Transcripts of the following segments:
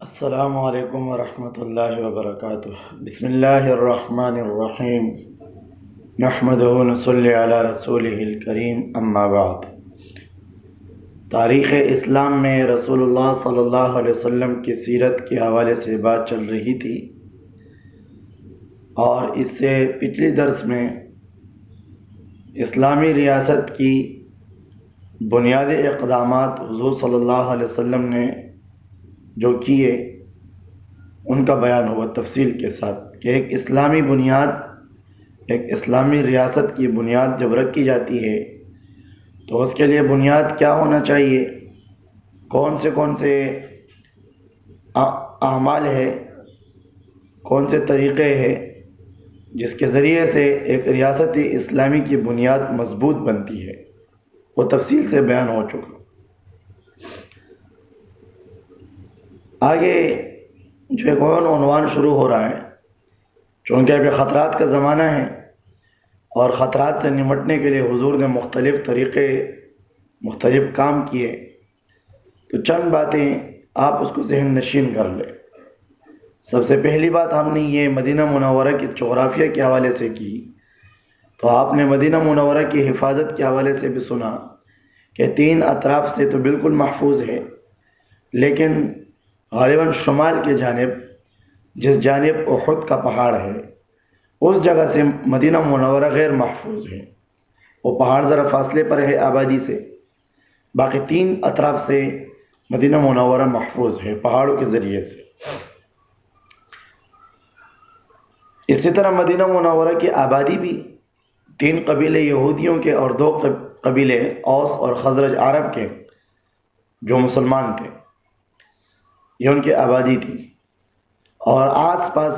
السلام علیکم ورحمۃ اللہ وبرکاتہ۔ بسم اللہ الرحمن الرحیم، نحمدہ ونصلی علی رسولہ الکریم، اما بعد۔ تاریخ اسلام میں رسول اللہ صلی اللہ علیہ وسلم کی سیرت کے حوالے سے بات چل رہی تھی، اور اس سے پچھلی درس میں اسلامی ریاست کی بنیادی اقدامات حضور صلی اللہ علیہ وسلم نے جو کیے ان کا بیان ہوا تفصیل کے ساتھ، کہ ایک اسلامی بنیاد، ایک اسلامی ریاست کی بنیاد جب رکھی جاتی ہے تو اس کے لیے بنیاد کیا ہونا چاہیے، کون سے اعمال ہے، کون سے طریقے ہیں جس کے ذریعے سے ایک ریاست اسلامی کی بنیاد مضبوط بنتی ہے، وہ تفصیل سے بیان ہو چکا۔ آگے جو ایک اور عنوان شروع ہو رہا ہے، چونکہ ابھی خطرات کا زمانہ ہے اور خطرات سے نمٹنے کے لیے حضور نے مختلف طریقے، مختلف کام کیے، تو چند باتیں آپ اس کو ذہن نشین کر لیں۔ سب سے پہلی بات ہم نے یہ مدینہ منورہ کی جغرافیہ کے حوالے سے کی، تو آپ نے مدینہ منورہ کی حفاظت کے حوالے سے بھی سنا کہ 3 اطراف سے تو بالکل محفوظ ہے، لیکن غالباً شمال کے جانب، جس جانب احد کا پہاڑ ہے، اس جگہ سے مدینہ منورہ غیر محفوظ ہے۔ وہ پہاڑ ذرا فاصلے پر ہے آبادی سے، باقی 3 اطراف سے مدینہ منورہ محفوظ ہے پہاڑوں کے ذریعے سے۔ اسی طرح مدینہ منورہ کی آبادی بھی 3 قبیلے یہودیوں کے اور 2 قبیلے اوس اور خزرج عرب کے جو مسلمان تھے، یہ ان کی آبادی تھی، اور آس پاس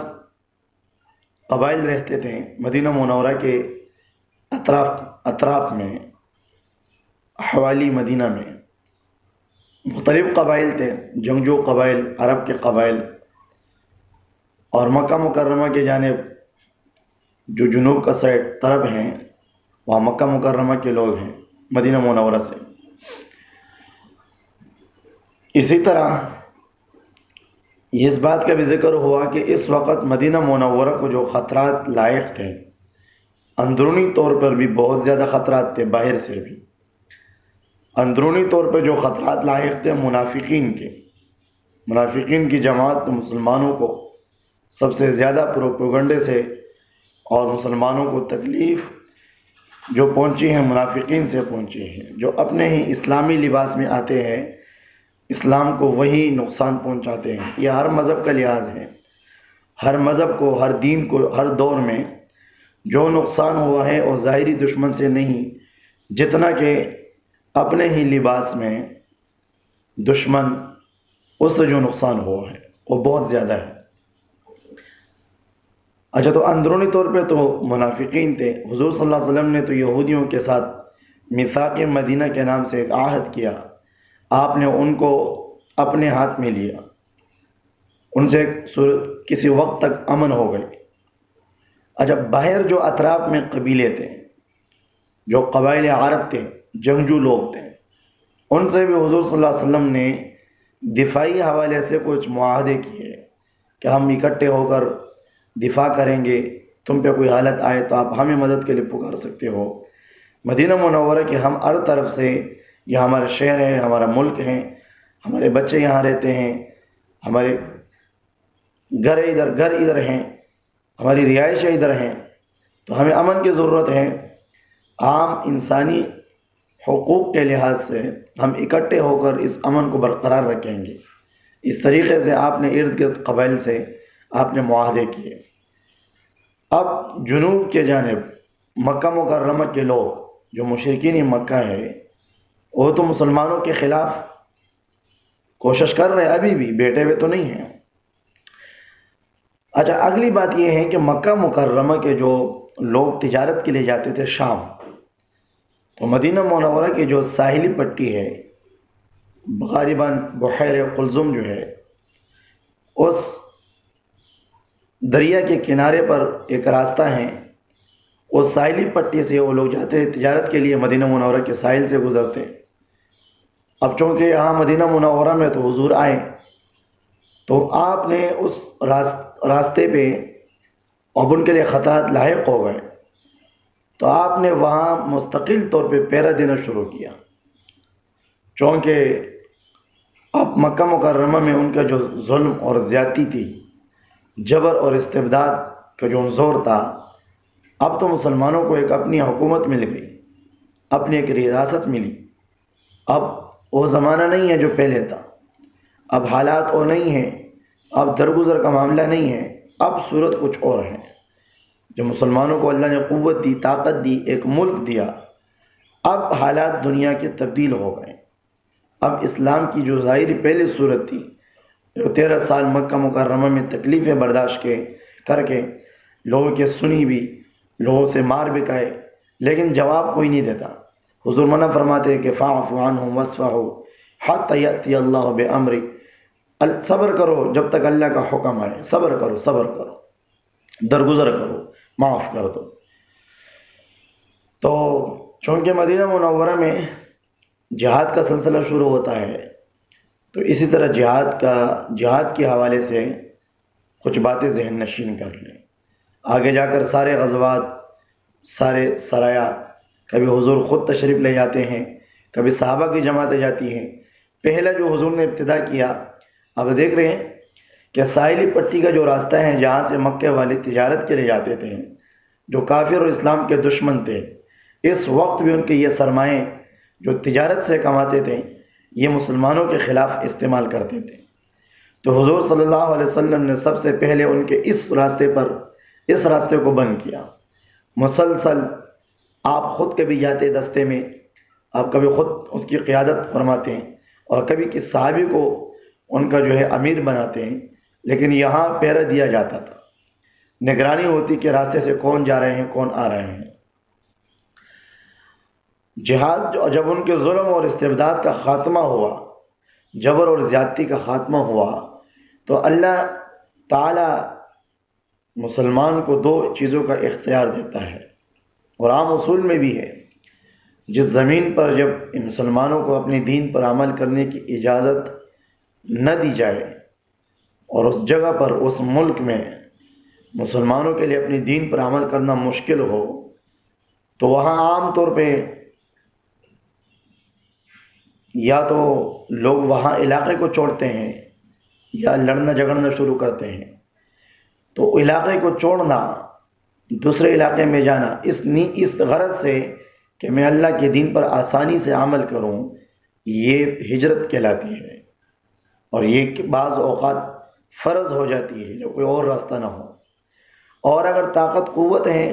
قبائل رہتے تھے مدینہ منورہ کے اطراف میں، حوالی مدینہ میں مختلف قبائل تھے، جنگجو قبائل، عرب کے قبائل، اور مکہ مکرمہ کے جانب جو جنوب کا سائڈ طرف ہیں، وہاں مکہ مکرمہ کے لوگ ہیں مدینہ منورہ سے۔ اسی طرح اس بات کا بھی ذکر ہوا کہ اس وقت مدینہ منورہ کو جو خطرات لاحق تھے، اندرونی طور پر بھی بہت زیادہ خطرات تھے، باہر سے بھی اندرونی طور پر جو خطرات لاحق تھے منافقین کی جماعت مسلمانوں کو سب سے زیادہ پروپیگنڈے سے اور مسلمانوں کو تکلیف جو پہنچی ہے منافقین سے پہنچی ہے، جو اپنے ہی اسلامی لباس میں آتے ہیں، اسلام کو وہی نقصان پہنچاتے ہیں۔ یہ ہر مذہب کا لحاظ ہے، ہر مذہب کو، ہر دین کو، ہر دور میں جو نقصان ہوا ہے وہ ظاہری دشمن سے نہیں، جتنا کہ اپنے ہی لباس میں دشمن، اس سے جو نقصان ہوا ہے وہ بہت زیادہ ہے۔ اچھا، تو اندرونی طور پہ تو منافقین تھے۔ حضور صلی اللہ علیہ وسلم نے تو یہودیوں کے ساتھ میثاق مدینہ کے نام سے ایک عہد کیا، آپ نے ان کو اپنے ہاتھ میں لیا، ان سے کسی وقت تک امن ہو گئی۔ اچھا، باہر جو اطراف میں قبیلے تھے، جو قبائل عرب تھے، جنگجو لوگ تھے، ان سے بھی حضور صلی اللہ علیہ وسلم نے دفاعی حوالے سے کچھ معاہدے کیے کہ ہم اکٹھے ہو کر دفاع کریں گے، تم پہ کوئی حالت آئے تو آپ ہمیں مدد کے لیے پکار سکتے ہو۔ مدینہ منورہ کے ہم ہر طرف سے، یہ ہمارا شہر ہے، ہمارا ملک ہے، ہمارے بچے یہاں رہتے ہیں، ہمارے گھر ادھر ہیں، ہماری رہائشیں ادھر ہیں، تو ہمیں امن کی ضرورت ہے۔ عام انسانی حقوق کے لحاظ سے ہم اکٹھے ہو کر اس امن کو برقرار رکھیں گے۔ اس طریقے سے آپ نے ارد گرد قبائل سے آپ نے معاہدے کیے۔ اب جنوب کے جانب مکہ مکرمہ کے لوگ جو مشرکین مکہ ہے، وہ تو مسلمانوں کے خلاف کوشش کر رہے، ابھی بھی بیٹھے ہوئے تو نہیں ہیں۔ اچھا، اگلی بات یہ ہے کہ مکہ مکرمہ کے جو لوگ تجارت کے لیے جاتے تھے شام، تو مدینہ منورہ کی جو ساحلی پٹی ہے، غالباً بحیر قلزم جو ہے، اس دریا کے کنارے پر ایک راستہ ہے، اس ساحلی پٹی سے وہ لوگ جاتے ہیں تجارت کے لیے، مدینہ منورہ کے ساحل سے گزرتے ہیں۔ اب چونکہ یہاں مدینہ منورہ میں تو حضور آئے تو آپ نے اس راستے پہ اب ان کے لیے خطرات لاحق ہو گئے، تو آپ نے وہاں مستقل طور پہ پہرا دینا شروع کیا، چونکہ اب مکہ مکرمہ میں ان کا جو ظلم اور زیادتی تھی، جبر اور استبداد کا جو زور تھا، اب تو مسلمانوں کو ایک اپنی حکومت مل گئی، اپنی ایک ریاست ملی۔ اب وہ زمانہ نہیں ہے جو پہلے تھا، اب حالات وہ نہیں ہیں، اب درگزر کا معاملہ نہیں ہے، اب صورت کچھ اور ہے۔ جو مسلمانوں کو اللہ نے قوت دی، طاقت دی، ایک ملک دیا، اب حالات دنیا کے تبدیل ہو گئے۔ اب اسلام کی جو ظاہری پہلی صورت تھی، جو 13 سال مکہ مکرمہ میں تکلیفیں برداشت کر کے لوگوں کے سنی بھی، لوگوں سے مار بھی کھائے، لیکن جواب کوئی نہیں دیتا۔ حضور منع فرماتے ہیں کہ فاعف عنہم واصفحوا حتی یأتی اللہ بامرہ، صبر کرو جب تک اللہ کا حکم آئے، صبر کرو، درگزر کرو، معاف کر دو۔ تو چونکہ مدینہ منورہ میں جہاد کا سلسلہ شروع ہوتا ہے، تو اسی طرح جہاد کے حوالے سے کچھ باتیں ذہن نشین کر لیں۔ آگے جا کر سارے غزوات، سارے سرایا، کبھی حضور خود تشریف لے جاتے ہیں، کبھی صحابہ کی جماعتیں جاتی ہیں۔ پہلا جو حضور نے ابتدا کیا، اب دیکھ رہے ہیں کہ ساحلی پٹی کا جو راستہ ہے جہاں سے مکے والے تجارت کے لیے جاتے تھے، جو کافر اور اسلام کے دشمن تھے، اس وقت بھی ان کے یہ سرمایے جو تجارت سے کماتے تھے، یہ مسلمانوں کے خلاف استعمال کرتے تھے۔ تو حضور صلی اللہ علیہ وسلم نے سب سے پہلے ان کے اس راستے کو بند کیا۔ مسلسل آپ خود کبھی جاتے دستے میں، آپ کبھی خود اس کی قیادت فرماتے ہیں، اور کبھی کسی صحابی کو ان کا جو ہے امیر بناتے ہیں، لیکن یہاں پہرا دیا جاتا تھا، نگرانی ہوتی کہ راستے سے کون جا رہے ہیں، کون آ رہے ہیں۔ جہاد جب ان کے ظلم اور استبداد کا خاتمہ ہوا، جبر اور زیادتی کا خاتمہ ہوا، تو اللہ تعالی مسلمان کو 2 چیزوں کا اختیار دیتا ہے، اور عام اصول میں بھی ہے۔ جس زمین پر جب مسلمانوں کو اپنے دین پر عمل کرنے کی اجازت نہ دی جائے، اور اس جگہ پر، اس ملک میں مسلمانوں کے لیے اپنے دین پر عمل کرنا مشکل ہو، تو وہاں عام طور پہ یا تو لوگ وہاں علاقے کو چھوڑتے ہیں یا لڑنا جھگڑنا شروع کرتے ہیں۔ تو علاقے کو چھوڑنا، دوسرے علاقے میں جانا، اس غرض سے کہ میں اللہ کے دین پر آسانی سے عمل کروں، یہ ہجرت کہلاتی ہے، اور یہ بعض اوقات فرض ہو جاتی ہے جب کوئی اور راستہ نہ ہو۔ اور اگر طاقت قوت ہے،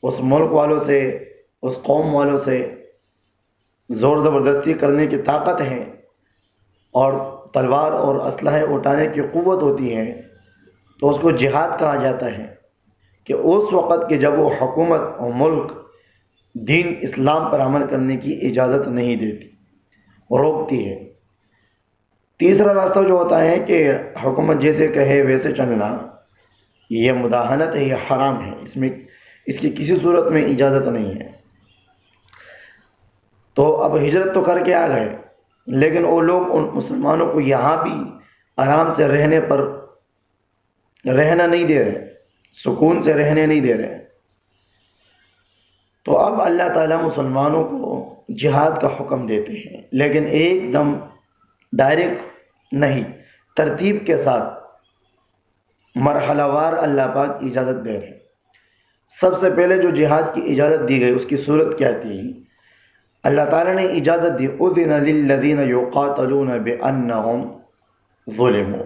اس ملک والوں سے، اس قوم والوں سے زور زبردستی کرنے کی طاقت ہے، اور تلوار اور اسلحے اٹھانے کی قوت ہوتی ہے، تو اس کو جہاد کہا جاتا ہے، کہ اس وقت کہ جب وہ حکومت اور ملک دین اسلام پر عمل کرنے کی اجازت نہیں دیتی، روکتی ہے۔ تیسرا راستہ جو ہوتا ہے کہ حکومت جیسے کہے ویسے چلنا، یہ مداہنت ہے، یہ حرام ہے، اس کی کسی صورت میں اجازت نہیں ہے۔ تو اب ہجرت تو کر کے آ گئے، لیکن وہ لوگ ان مسلمانوں کو یہاں بھی آرام سے رہنا نہیں دے رہے، سکون سے رہنے نہیں دے رہے۔ تو اب اللہ تعالیٰ مسلمانوں کو جہاد کا حکم دیتے ہیں، لیکن ایک دم ڈائریکٹ نہیں، ترتیب کے ساتھ مرحلہ وار اللہ پاک اجازت دے رہے ہیں۔ سب سے پہلے جو جہاد کی اجازت دی گئی، اس کی صورت کیا تھی؟ اللہ تعالیٰ نے اجازت دی، اذن للذین یقاتلون بانہم ظلموا۔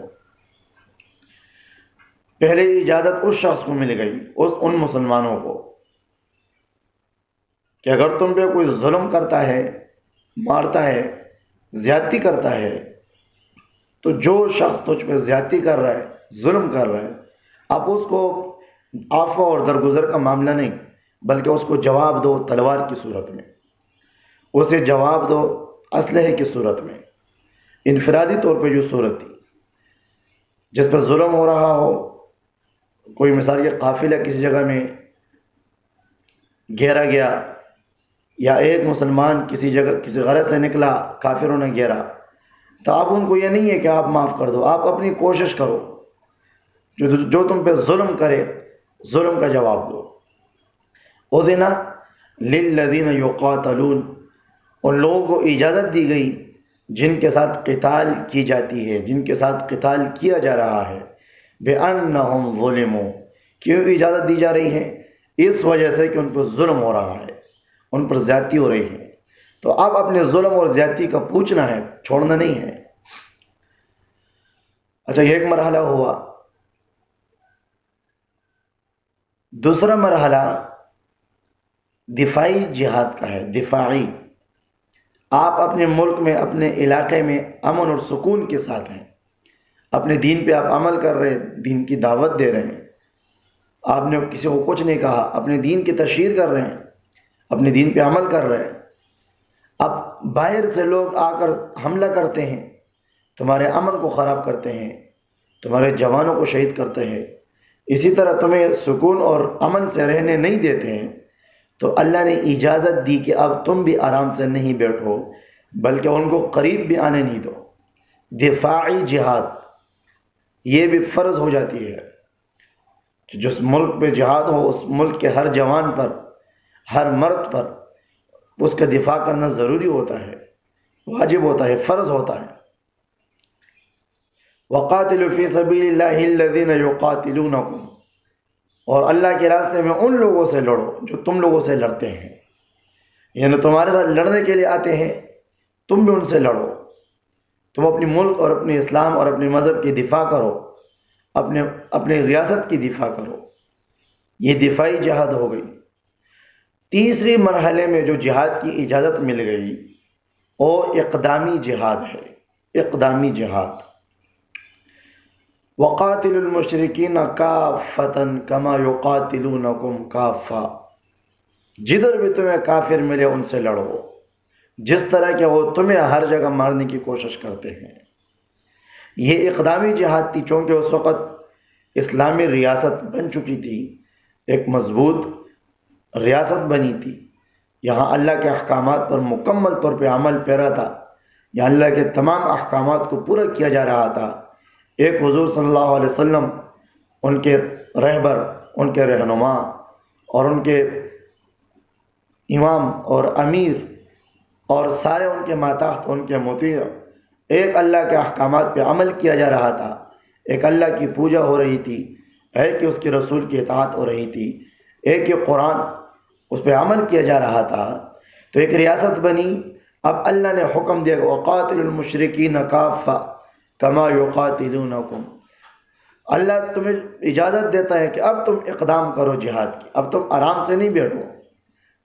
پہلے اجازت اس شخص کو مل گئی، ان مسلمانوں کو، کہ اگر تم پہ کوئی ظلم کرتا ہے، مارتا ہے، زیادتی کرتا ہے، تو جو شخص تجھ پہ زیادتی کر رہا ہے، ظلم کر رہا ہے، اب اس کو عفو اور درگزر کا معاملہ نہیں، بلکہ اس کو جواب دو تلوار کی صورت میں، اسے جواب دو اسلحے کی صورت میں۔ انفرادی طور پہ جو صورت تھی، جس پر ظلم ہو رہا ہو، کوئی مثال کے قافلہ کسی جگہ میں گھیرا گیا، یا ایک مسلمان کسی جگہ کسی غرض سے نکلا، کافروں نے گھیرا، تو اب ان کو یہ نہیں ہے کہ آپ معاف کر دو، آپ اپنی کوشش کرو، جو تم پہ ظلم کرے ظلم کا جواب دو۔ اذن للذین یقاتلون، ان لوگوں کو اجازت دی گئی جن کے ساتھ قتال کی جاتی ہے، جن کے ساتھ قتال کیا جا رہا ہے، بِأَنَّهُمْ ظُلِمُوا، کیوں اجازت دی جا رہی ہے؟ اس وجہ سے کہ ان پر ظلم ہو رہا ہے، ان پر زیادتی ہو رہی ہے۔ تو اب اپنے ظلم اور زیادتی کا پوچھنا ہے، چھوڑنا نہیں ہے۔ اچھا، یہ ایک مرحلہ ہوا۔ دوسرا مرحلہ دفاعی جہاد کا ہے، دفاعی۔ آپ اپنے ملک میں، اپنے علاقے میں امن اور سکون کے ساتھ ہیں، اپنے دین پہ آپ عمل کر رہے ہیں، دین کی دعوت دے رہے ہیں، آپ نے کسی کو کچھ نہیں کہا، اپنے دین کی تشہیر کر رہے ہیں، اپنے دین پہ عمل کر رہے ہیں۔ اب باہر سے لوگ آ کر حملہ کرتے ہیں، تمہارے امن کو خراب کرتے ہیں، تمہارے جوانوں کو شہید کرتے ہیں، اسی طرح تمہیں سکون اور امن سے رہنے نہیں دیتے ہیں، تو اللہ نے اجازت دی کہ اب تم بھی آرام سے نہیں بیٹھو، بلکہ ان کو قریب بھی آنے نہیں دو۔ دفاعی جہاد یہ بھی فرض ہو جاتی ہے کہ جس ملک پہ جہاد ہو اس ملک کے ہر جوان پر، ہر مرد پر اس کا دفاع کرنا ضروری ہوتا ہے، واجب ہوتا ہے، فرض ہوتا ہے۔ وَقَاتِلُوا فِي سَبِيلِ اللَّهِ الَّذِينَ يُقَاتِلُونَكُمْ، اور اللہ کے راستے میں ان لوگوں سے لڑو جو تم لوگوں سے لڑتے ہیں، یعنی تمہارے ساتھ لڑنے کے لیے آتے ہیں، تم بھی ان سے لڑو، تم اپنی ملک اور اپنے اسلام اور اپنے مذہب کی دفاع کرو، اپنے ریاست کی دفاع کرو۔ یہ دفاعی جہاد ہو گئی۔ تیسری مرحلے میں جو جہاد کی اجازت مل گئی وہ اقدامی جہاد ہے، اقدامی جہاد۔ وَقَاتِلُوا الْمُشْرِكِينَ كَافَّةً كَمَا يُقَاتِلُونَكُمْ كَافَّةً، جدھر بھی تمہیں کافر ملے ان سے لڑو، جس طرح کہ وہ تمہیں ہر جگہ مارنے کی کوشش کرتے ہیں۔ یہ اقدامی جہاد تھی، چونکہ اس وقت اسلامی ریاست بن چکی تھی، ایک مضبوط ریاست بنی تھی، یہاں اللہ کے احکامات پر مکمل طور پہ عمل پیرا تھا، یہاں اللہ کے تمام احکامات کو پورا کیا جا رہا تھا۔ ایک حضور صلی اللہ علیہ وسلم، ان کے رہبر، ان کے رہنما اور ان کے امام اور امیر اور سارے ان کے ماتحت، ان کے مطیع، ایک اللہ کے احکامات پہ عمل کیا جا رہا تھا، ایک اللہ کی پوجا ہو رہی تھی، ایک کہ اس کے رسول کی اطاعت ہو رہی تھی، ایک کہ قرآن اس پہ عمل کیا جا رہا تھا، تو ایک ریاست بنی۔ اب اللہ نے حکم دیا کہ وَقَاتِلُوا الْمُشْرِكِينَ كَافَّةً كَمَا يُقَاتِلُونَكُمْ، اللہ تمہیں اجازت دیتا ہے کہ اب تم اقدام کرو جہاد کی، اب تم آرام سے نہیں بیٹھو،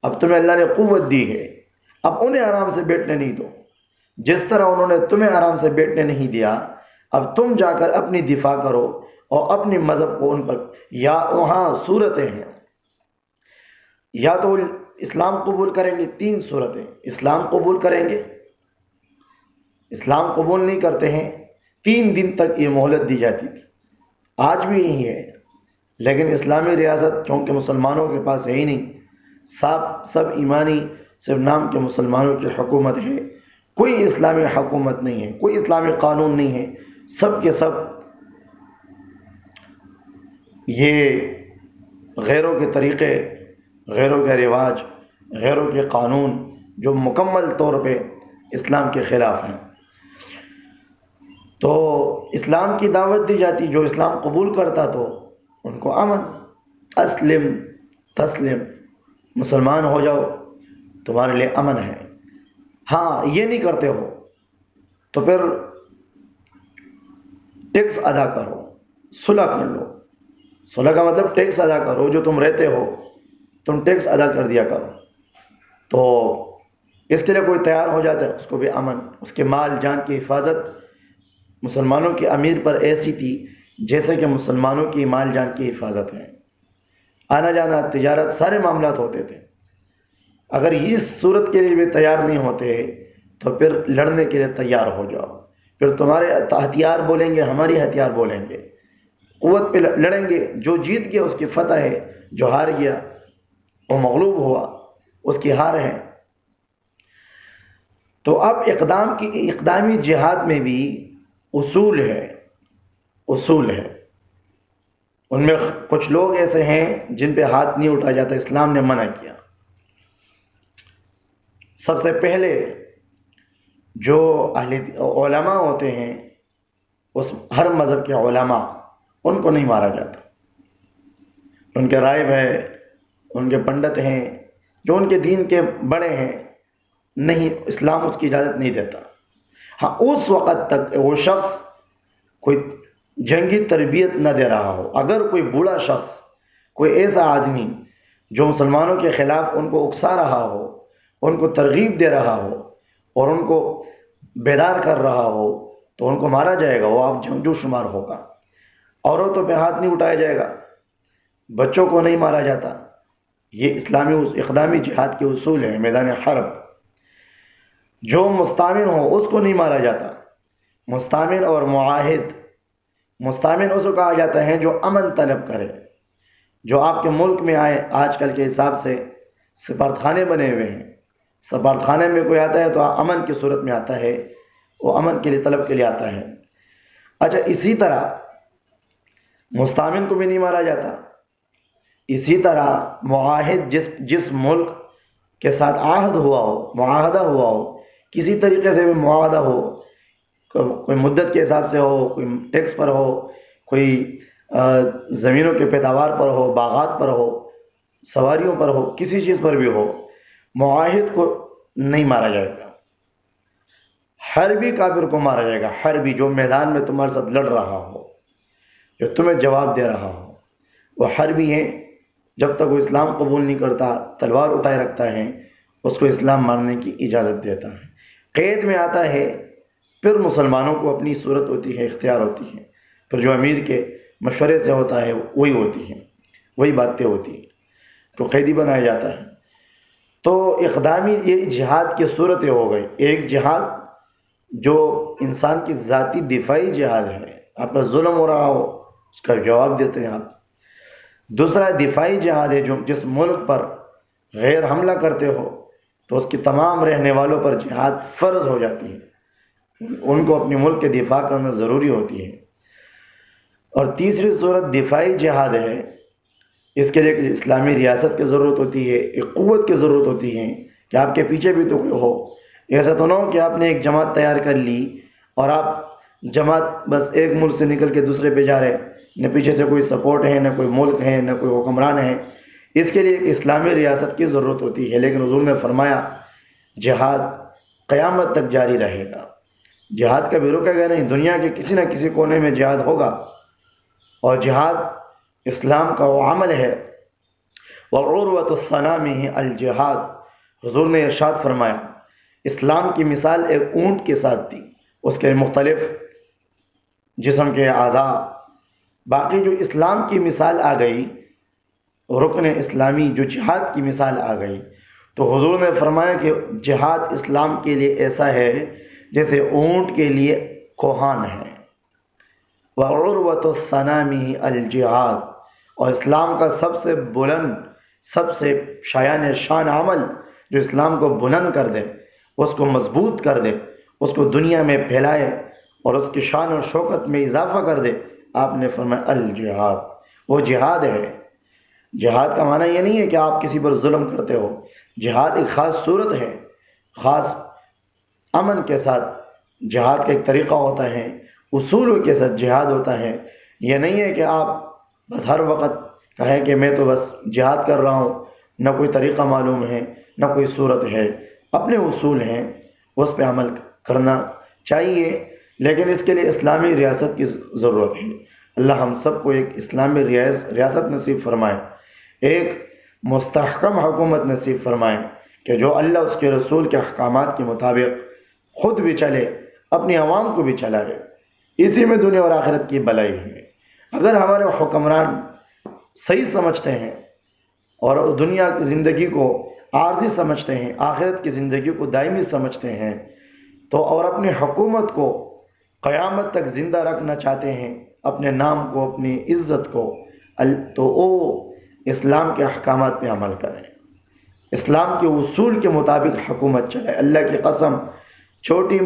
اب تمہیں اللہ نے قوت دی ہے، اب انہیں آرام سے بیٹھنے نہیں دو، جس طرح انہوں نے تمہیں آرام سے بیٹھنے نہیں دیا، اب تم جا کر اپنی دفاع کرو اور اپنی مذہب کو ان پر، یا وہاں صورتیں ہیں، یا تو اسلام قبول کریں گے، تین صورتیں، اسلام قبول کریں گے، اسلام قبول نہیں کرتے ہیں 3 دن تک یہ مہلت دی جاتی تھی، آج بھی یہی ہے، لیکن اسلامی ریاست چونکہ مسلمانوں کے پاس ہے ہی نہیں، سب ایمانی، صرف نام کے مسلمانوں کی حکومت ہے، کوئی اسلامی حکومت نہیں ہے، کوئی اسلامی قانون نہیں ہے، سب کے سب یہ غیروں کے طریقے، غیروں کے رواج، غیروں کے قانون جو مکمل طور پہ اسلام کے خلاف ہیں، تو اسلام کی دعوت دی جاتی، جو اسلام قبول کرتا تو ان کو امن، اسلم تسلم، مسلمان ہو جاؤ تمہارے لیے امن ہے۔ ہاں یہ نہیں کرتے ہو تو پھر ٹیکس ادا کرو، صلح کر لو، صلح کا مطلب ٹیکس ادا کرو، جو تم رہتے ہو تم ٹیکس ادا کر دیا کرو، تو اس کے لیے کوئی تیار ہو جاتا ہے اس کو بھی امن، اس کے مال جان کی حفاظت مسلمانوں کے امیر پر ایسی تھی جیسے کہ مسلمانوں کی مال جان کی حفاظت ہے، آنا جانا، تجارت، سارے معاملات ہوتے تھے۔ اگر اس صورت کے لیے بھی تیار نہیں ہوتے تو پھر لڑنے کے لیے تیار ہو جاؤ، پھر تمہارے ہتھیار بولیں گے، ہماری ہتھیار بولیں گے، قوت پہ لڑیں گے، جو جیت گیا اس کی فتح ہے، جو ہار گیا وہ مغلوب ہوا اس کی ہار ہے۔ تو اب اقدامی جہاد میں بھی اصول ہے. ان میں کچھ لوگ ایسے ہیں جن پہ ہاتھ نہیں اٹھایا جاتا، اسلام نے منع کیا. سب سے پہلے جو علماء ہوتے ہیں، اس ہر مذہب کے علماء، ان کو نہیں مارا جاتا. ان کے راہب ہیں، ان کے پنڈت ہیں، جو ان کے دین کے بڑے ہیں، نہیں، اسلام اس کی اجازت نہیں دیتا. ہاں، اس وقت تک وہ شخص کوئی جنگی تربیت نہ دے رہا ہو. اگر کوئی بوڑھا شخص، کوئی ایسا آدمی جو مسلمانوں کے خلاف ان کو اکسا رہا ہو، ان کو ترغیب دے رہا ہو اور ان کو بیدار کر رہا ہو، تو ان کو مارا جائے گا، وہ آپ جنگجو شمار ہوگا. عورتوں پہ ہاتھ نہیں اٹھایا جائے گا، بچوں کو نہیں مارا جاتا. یہ اسلامی اقدامی جہاد کے اصول ہیں. میدان حرب جو مستعمن ہو اس کو نہیں مارا جاتا. مستعمن اور معاہد، مستعمن اس کو کہا جاتا ہے جو امن طلب کرے، جو آپ کے ملک میں آئے. آج کل کے حساب سے سفارتخانے بنے ہوئے ہیں. سفارتخانے میں کوئی آتا ہے تو امن کی صورت میں آتا ہے، وہ امن کے لیے، طلب کے لیے آتا ہے. اچھا، اسی طرح مستعمن کو بھی نہیں مارا جاتا. اسی طرح معاہد، جس ملک کے ساتھ عہد ہوا ہو، معاہدہ ہوا ہو، کسی طریقے سے بھی معاہدہ ہو، کوئی مدت کے حساب سے ہو، کوئی ٹیکس پر ہو، کوئی زمینوں کے پیداوار پر ہو، باغات پر ہو، سواریوں پر ہو، کسی چیز پر بھی ہو، معاہد کو نہیں مارا جائے گا. حربی کافر کو مارا جائے گا. حربی جو میدان میں تمہارے ساتھ لڑ رہا ہو، جو تمہیں جواب دے رہا ہو، وہ حربی ہے. جب تک وہ اسلام قبول نہیں کرتا، تلوار اٹھائے رکھتا ہے، اس کو اسلام مارنے کی اجازت دیتا ہے. قید میں آتا ہے، پھر مسلمانوں کو اپنی صورت ہوتی ہے، اختیار ہوتی ہے. پھر جو امیر کے مشورے سے ہوتا ہے وہی ہوتی ہے، وہی باتیں ہوتی ہیں، تو قیدی بنایا جاتا ہے. تو اقدامی یہ جہاد کی صورتیں ہو گئی. ایک جہاد جو انسان کی ذاتی دفاعی جہاد ہے، آپ پر ظلم ہو رہا ہو اس کا جواب دیتے ہیں آپ. دوسرا دفاعی جہاد ہے، جو جس ملک پر غیر حملہ کرتے ہو تو اس کی تمام رہنے والوں پر جہاد فرض ہو جاتی ہے، ان کو اپنے ملک کے دفاع کرنا ضروری ہوتی ہے. اور تیسری صورت دفاعی جہاد ہے. اس کے لیے ایک اسلامی ریاست کی ضرورت ہوتی ہے، ایک قوت کی ضرورت ہوتی ہے کہ آپ کے پیچھے بھی تو کوئی ہو. ایسا تو نہ ہو کہ آپ نے ایک جماعت تیار کر لی اور آپ جماعت بس ایک ملک سے نکل کے دوسرے پہ جا رہے، نہ پیچھے سے کوئی سپورٹ ہے، نہ کوئی ملک ہے، نہ کوئی حکمران ہے. اس کے لیے ایک اسلامی ریاست کی ضرورت ہوتی ہے. لیکن حضور نے فرمایا جہاد قیامت تک جاری رہے گا. جہاد کا بھی رکے گا نہیں، دنیا کے کسی نہ کسی کونے میں جہاد ہوگا. اور جہاد اسلام کا وہ عمل ہے. وعروۃ الصنامہ الجہاد، حضور نے ارشاد فرمایا اسلام کی مثال ایک اونٹ کے ساتھ تھی، اس کے مختلف جسم کے اعضاء. باقی جو اسلام کی مثال آ گئی، رکن اسلامی جو جہاد کی مثال آ گئی، تو حضور نے فرمایا کہ جہاد اسلام کے لیے ایسا ہے جیسے اونٹ کے لیے کوہان ہے. وعروۃ الصنامہ الجہاد، اور اسلام کا سب سے بلند، سب سے شایان شان عمل جو اسلام کو بلند کر دے، اس کو مضبوط کر دے، اس کو دنیا میں پھیلائے اور اس کی شان و شوکت میں اضافہ کر دے، آپ نے فرمایا الجہاد، وہ جہاد ہے. جہاد کا معنی یہ نہیں ہے کہ آپ کسی پر ظلم کرتے ہو. جہاد ایک خاص صورت ہے، خاص امن کے ساتھ جہاد کا ایک طریقہ ہوتا ہے، اصولوں کے ساتھ جہاد ہوتا ہے. یہ نہیں ہے کہ آپ بس ہر وقت کہیں کہ میں تو بس جہاد کر رہا ہوں، نہ کوئی طریقہ معلوم ہے، نہ کوئی صورت ہے. اپنے اصول ہیں، اس پہ عمل کرنا چاہیے، لیکن اس کے لیے اسلامی ریاست کی ضرورت ہے. اللہ ہم سب کو ایک اسلامی ریاست نصیب فرمائے، ایک مستحکم حکومت نصیب فرمائے کہ جو اللہ اس کے رسول کے احکامات کے مطابق خود بھی چلے، اپنی عوام کو بھی چلائے. اسی میں دنیا اور آخرت کی بھلائی ہے. اگر ہمارے حکمران صحیح سمجھتے ہیں اور دنیا کی زندگی کو عارضی سمجھتے ہیں، آخرت کی زندگی کو دائمی سمجھتے ہیں، تو اور اپنی حکومت کو قیامت تک زندہ رکھنا چاہتے ہیں، اپنے نام کو، اپنی عزت کو، تو وہ اسلام کے احکامات پہ عمل کریں، اسلام کے اصول کے مطابق حکومت چلائے. اللہ کی قسم چھوٹی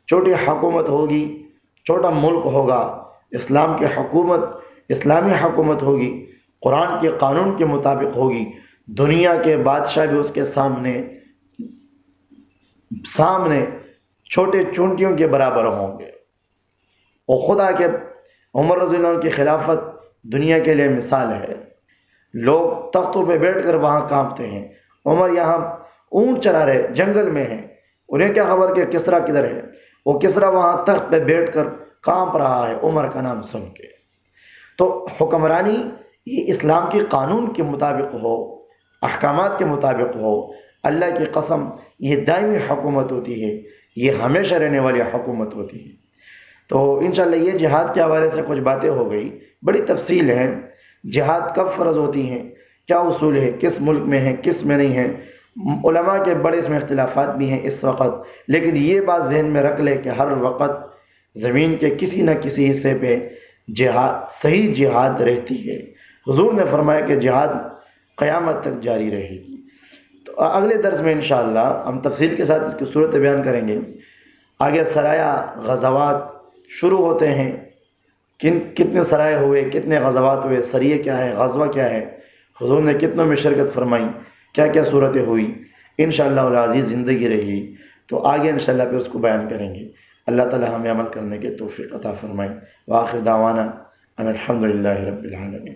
چھوٹی حکومت ہوگی، چھوٹا ملک ہوگا، اسلام کی حکومت، اسلامی حکومت ہوگی، قرآن کے قانون کے مطابق ہوگی، دنیا کے بادشاہ بھی اس کے سامنے چھوٹے چونٹیوں کے برابر ہوں گے۔ اور خدا کے عمر رضی اللہ عنہ کی خلافت دنیا کے لیے مثال ہے۔ لوگ تختوں پہ بیٹھ کر وہاں کانپتے ہیں، عمر یہاں اونٹ چلا رہے جنگل میں ہیں، انہیں کیا خبر کہ کسریٰ کدھر ہے؟ وہ کسریٰ وہاں تخت پہ بیٹھ کر کانپ رہا ہے عمر کا نام سن کے۔ تو حکمرانی یہ اسلام کے قانون کے مطابق ہو، احکامات کے مطابق ہو، اللہ کی قسم یہ دائمی حکومت ہوتی ہے، یہ ہمیشہ رہنے والی حکومت ہوتی ہے۔ تو انشاءاللہ یہ جہاد کے حوالے سے کچھ باتیں ہو گئی، بڑی تفصیل ہے۔ جہاد کب فرض ہوتی ہیں، کیا اصول ہے، کس ملک میں ہے، کس میں نہیں ہے، علماء کے بڑے اس میں اختلافات بھی ہیں اس وقت، لیکن یہ بات ذہن میں رکھ لے کہ ہر وقت زمین کے کسی نہ کسی حصے پہ جہاد، صحیح جہاد رہتی ہے۔ حضور نے فرمایا کہ جہاد قیامت تک جاری رہے گی۔ تو اگلے درس میں انشاءاللہ ہم تفصیل کے ساتھ اس کی صورت بیان کریں گے۔ آگے سرایہ غزوات شروع ہوتے ہیں، کتنے سرائے ہوئے، کتنے غزوات ہوئے، سریے کیا ہے، غزوہ کیا ہے، حضور نے کتنوں میں شرکت فرمائی، کیا کیا صورتیں ہوئی، انشاءاللہ العزیز زندگی رہی تو آگے انشاءاللہ پھر اس کو بیان کریں گے۔ اللہ تعالی ہمیں عمل کرنے کے توفیق عطا فرمائے۔ وآخر دعوانا ان الحمدللہ رب العالمین۔